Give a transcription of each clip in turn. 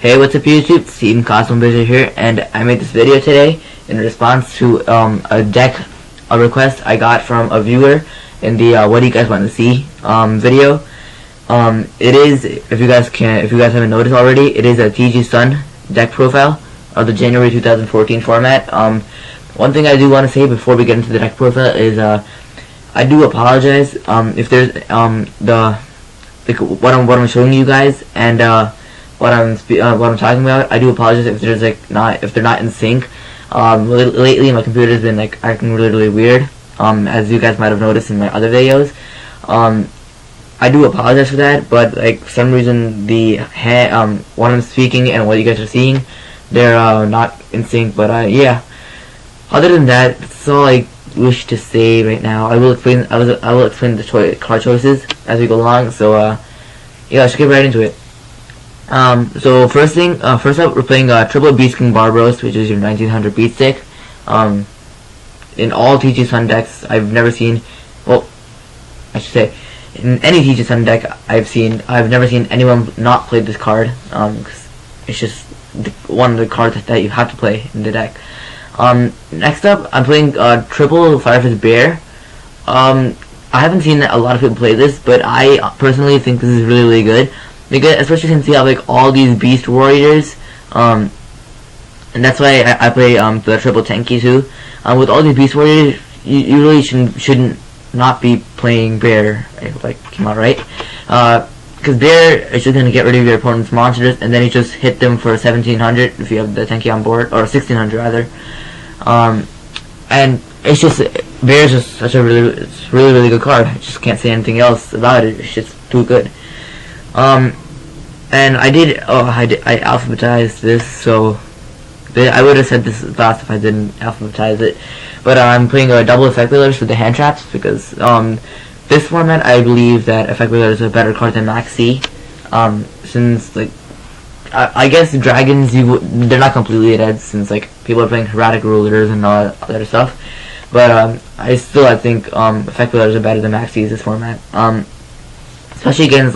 Hey, what's up YouTube? Steven Cosmo Blizzard here, and I made this video today in response to a request I got from a viewer in the what do you guys want to see video. It is, if you guys haven't noticed already, it is a TG Sun deck profile of the January 2014 format. One thing I do want to say before we get into the deck profile is I do apologize if there's what I'm showing you guys and what I'm talking about. I do apologize if there's if they're not in sync. Lately my computer's been acting really weird, as you guys might have noticed in my other videos. I do apologize for that, but for some reason the what I'm speaking and what you guys are seeing, they're not in sync. But yeah, other than that, that's all I wish to say right now. I will explain the card choices as we go along. So yeah, let's get right into it. So first up, we're playing triple Beast King Barbaros, which is your 1900 beat stick. In all TG Sun decks, I've never seen, well, I should say, in any TG Sun deck I've never seen anyone not play this card. Cause it's just one of the cards that you have to play in the deck. Next up, I'm playing triple Firefist Bear. I haven't seen a lot of people play this, but I personally think this is really good. Because especially since you have all these beast warriors, and that's why I play the triple tanky too. With all these beast warriors, you really shouldn't not be playing bear. If I came out right, because bear is just gonna get rid of your opponent's monsters, and then you just hit them for 1700 if you have the tanky on board, or 1600 rather. And it's just, bear is just such a really good card. I just can't say anything else about it. It's just too good. And I alphabetized this, so I would have said this last if I didn't alphabetize it. But I'm playing double effect wheelers for the hand traps, because this format I believe that effect wheelers are a better card than Max C. Since I guess dragons they're not completely dead, since people are playing erratic rulers and all that other stuff. But I think effect wheelers are better than Max C's this format. Especially against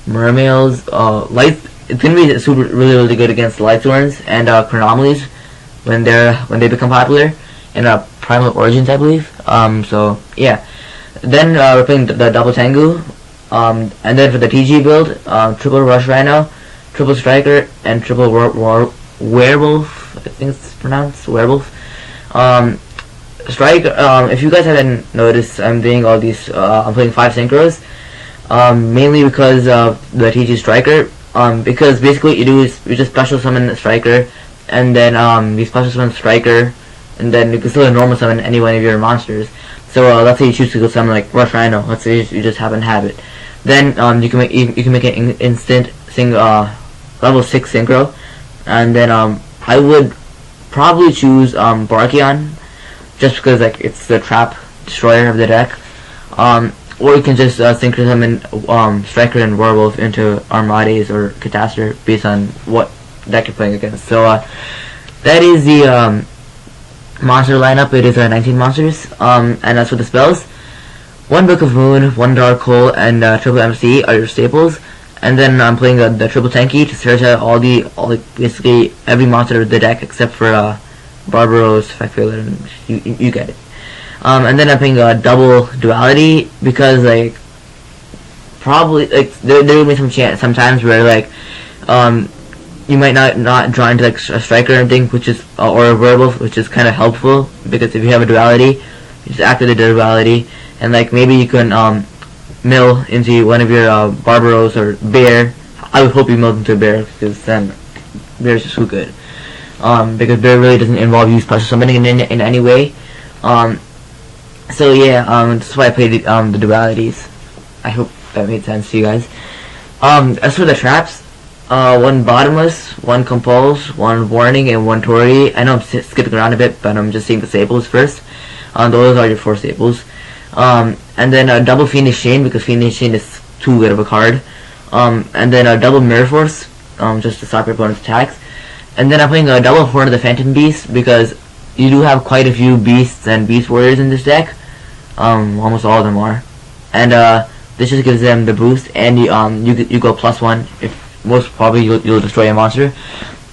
mermails, light. It's gonna be really good against light thorns and chronomalies when they become popular in primal origins, I believe. So yeah. Then we're playing the double Tengu, and then for the TG build, triple Rush Rhino, triple Striker, and triple Werewolf. I think it's pronounced Werewolf. If you guys haven't noticed, I'm doing all these. I'm playing 5 synchros. Mainly because of the TG Striker, because basically what you do is you just special summon the Striker, and then you special summon Striker, and then you can still normal summon any one of your monsters. So let's say you choose to go summon Rush Rhino. Let's say you just happen to have it. Then you can make an instant level 6 synchro, and then I would probably choose Barkion, just because it's the trap destroyer of the deck. Or you can just synchro summon Striker and Werewolf into Armades or Catastor based on what deck you're playing against. So that is the monster lineup. It is 19 monsters. And as for the spells, 1 Book of Moon, 1 Dark Hole, and triple MC are your staples. And then I'm playing the triple Tanky to search out basically every monster of the deck except for Barbaros, Effect Failure, and you get it. And then I'm playing double Duality, because probably there will be some times where you might not draw into a Striker or anything, which is or a Werewolf, which is kind of helpful, because if you have a Duality, you just activate the Duality, and maybe you can mill into one of your Barbaros or Bear. I would hope you mill into a Bear, because then Bear is just so good. Because Bear really doesn't involve you special summoning in any way. So yeah, that's why I played the dualities. I hope that made sense to you guys. As for the traps, 1 Bottomless, 1 Compulse, 1 Warning, and 1 Torii. I know I'm skipping around a bit, but I'm just saying the staples first. Those are your 4 staples. And then a double Fiendish Chain, because Fiendish Chain is too good of a card. And then a double Mirror Force, just to stop your opponent's attacks. And then I'm playing a double Horn of the Phantom Beast, because you do have quite a few beasts and beast warriors in this deck. Almost all of them are. And this just gives them the boost, and you go +1 if most probably you'll destroy a monster.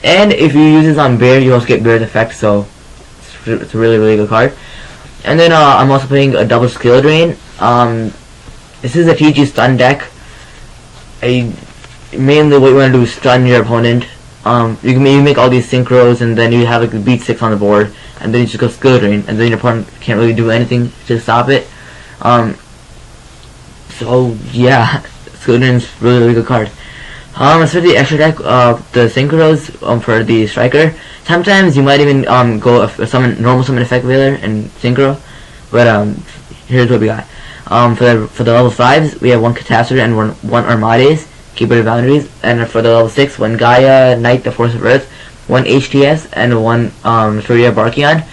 And if you use this on Bear, you also get Bear's effect, so it's a really good card. And then I'm also playing a double skill drain. This is a TG stun deck. Mainly what you want to do is stun your opponent. You can make all these synchros, and then you have like the beat 6 on the board, and then you just go skill drain, and then your opponent can't really do anything to stop it. So yeah, skill drain is really good card. As for the extra deck, the synchros for the striker, sometimes you might even go normal summon effect veiler and synchro, but here's what we got. For the level 5s, we have one Catastrophe and one Armades, Keeper of Boundaries, and for the level 6, one Gaia, Knight, the Force of Earth, one HTS, and one Furia Barkion.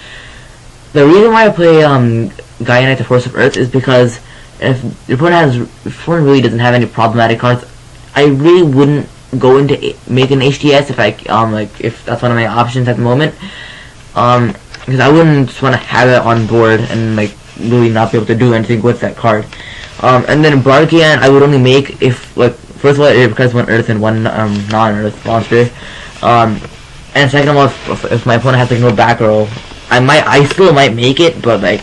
The reason why I play Gaia, Knight, the Force of Earth is because if your opponent really doesn't have any problematic cards, I really wouldn't go into make an HTS if that's one of my options at the moment, because I wouldn't just want to have it on board and like really not be able to do anything with that card. And then Barkion I would only make if, like, first of all it requires one Earth and one non-Earth monster, and second of all if my opponent has like no back row, I still might make it, but like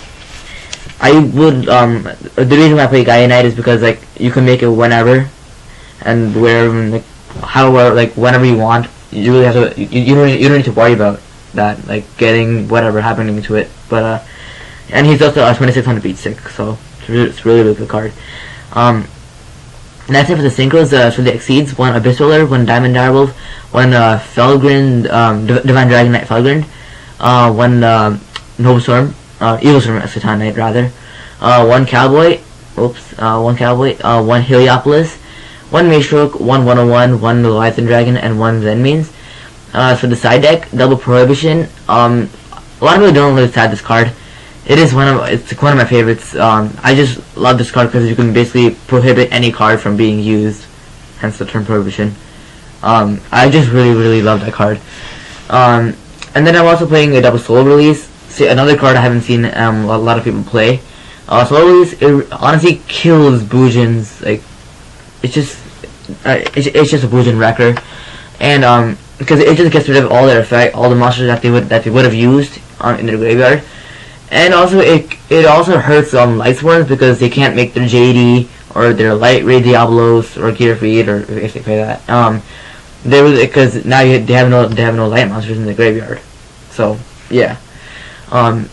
I would the reason why I play Gaia Knight is because like you can make it whenever and wherever, like however, like whenever you want. You really have to you don't need to worry about that, like getting whatever happening to it. But and he's also 2600 beat 6, so it's really good card. And that's it for the synchros. For the exceeds, one Abyss Roller, one Diamond Direwolf, one Felgrind, Divine Dragon Knight Felgrind, one Noble Storm, Evil Storm Eschaton Knight rather, one Cowboy, one Heliopolis, one Maestroke, one 101, one Leviathan Dragon, and one Zen Means. For the side deck, Double Prohibition. A lot of people don't really decide this card. It's one of my favorites. I just love this card because you can basically prohibit any card from being used, hence the term Prohibition. I just really love that card. And then I'm also playing a double Soul Release. See, another card I haven't seen a lot of people play. Soul Release, it honestly kills Boojins. Like, it's just a Boojin wrecker, and because it just gets rid of all their effect, all the monsters that they would have used in their graveyard. And also it also hurts Lightsworns because they can't make their JD or their Light Ray Diablos or Gear Feed, or if they play that. Because now they have no light monsters in the graveyard. So yeah. I'm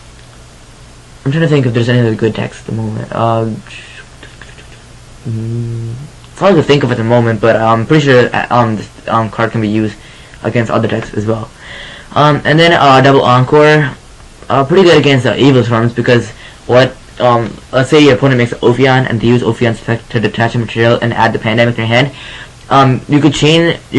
trying to think if there's any other good decks at the moment. It's hard to think of at the moment, but I'm pretty sure this card can be used against other decks as well. And then double Encore. Pretty good against Evil Storms because let's say your opponent makes Ophion and they use Ophion's effect to detach a material and add the Pandemic in their hand. You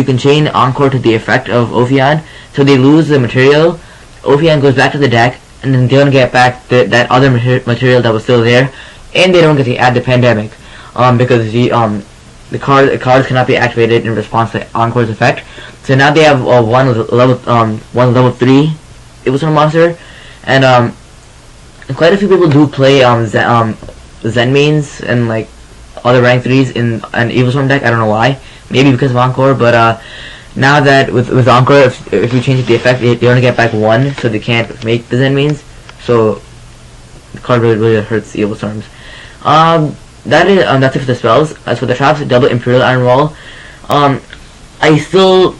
can chain Encore to the effect of Ophion, so they lose the material. Ophion goes back to the deck, and then they don't get back that other material that was still there, and they don't get to add the Pandemic because the cards cannot be activated in response to Encore's effect. So now they have one level 3 Evil Storm monster. And quite a few people do play Zen Mains and like other rank 3s in an Evil Storm deck. I don't know why. Maybe because of Encore, but now that with Encore, if you change the effect, they only get back 1, so they can't make the Zen Mains. So the card really hurts Evil Storms. That's it for the spells. As for the traps, double Imperial Iron Wall. I still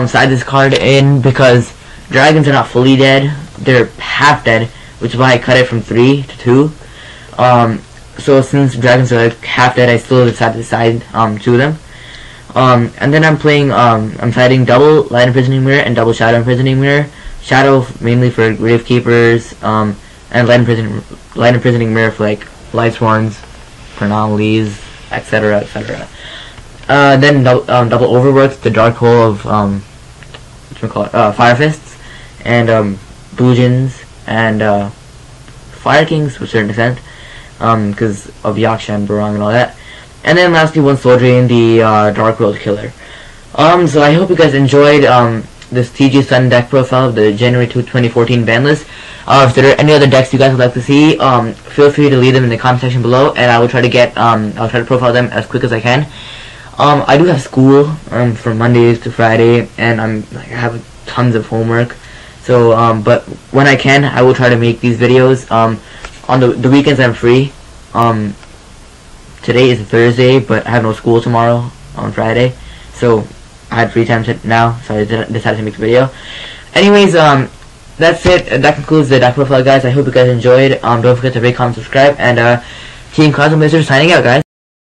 side this card in because dragons are not fully dead. They're half dead, which is why I cut it from 3 to 2. So since dragons are like half dead, I still decided to side 2 of them. And then I'm siding double Light Imprisoning Mirror and double Shadow Imprisoning Mirror. Shadow mainly for Gravekeepers, and Light Imprisoning Mirror for like Lightsworns, for anomalies, etc. Then double Overworks, the Dark Hole of Fire Fists, and Boojins, and Fire Kings to a certain extent, because of Yaksha and Barong and all that. And then lastly, one Soul Drain, the Dark World Killer. So I hope you guys enjoyed this TG Sun deck profile of the January 2014 ban list. If there are any other decks you guys would like to see, feel free to leave them in the comment section below, and I will try to get I'll try to profile them as quick as I can. I do have school from Mondays to Friday, and I have tons of homework. So but when I can, I will try to make these videos. On the weekends I'm free. Today is Thursday, but I have no school tomorrow on Friday, so I had free time now, so I decided to make the video. Anyways, that's it. That concludes the profile, guys. I hope you guys enjoyed. Don't forget to rate, comment, subscribe, and Team Cosmo Wizard signing out, guys.